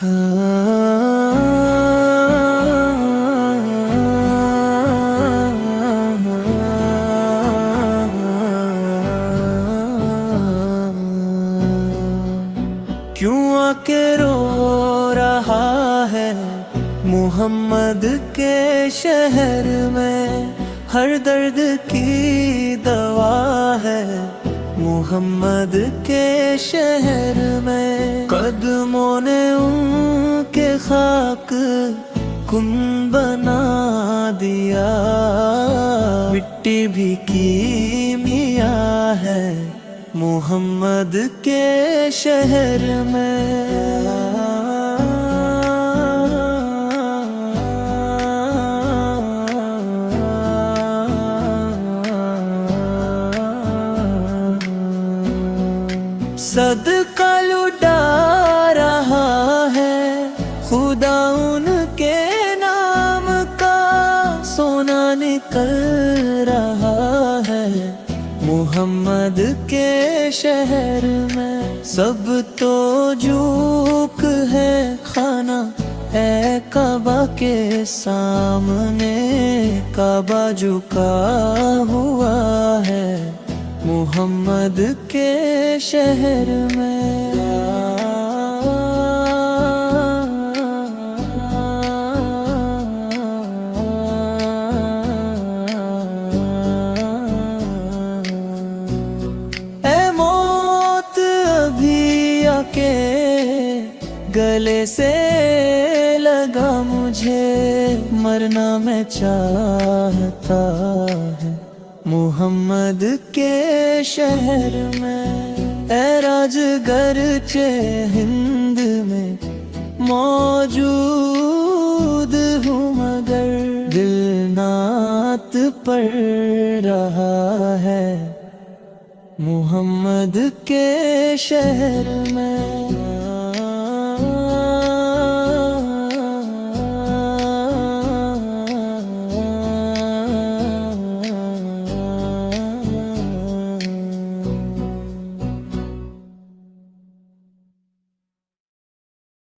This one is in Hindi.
क्यों आके रो रहा है मोहम्मद के शहर में, हर दर्द की दवा है मोहम्मद के शहर में। कदमों ने उनके खाक कुन बना दिया, मिट्टी भी कीमिया है मोहम्मद के शहर में। सदका लुटा रहा है खुदा उनके नाम का, सोना निकल रहा है मोहम्मद के शहर में। सब तो झूक है खाना है काबा के सामने, काबा झुका हुआ है मोहम्मद के शहर में। ऐ मौत अभी आके गले से लगा मुझे, मरना मैं चाहता है मोहम्मद के शहर में। ऐ राजगर चे हिंद में मौजूद हूँ, मगर दिल नात पड़ रहा है मोहम्मद के शहर में।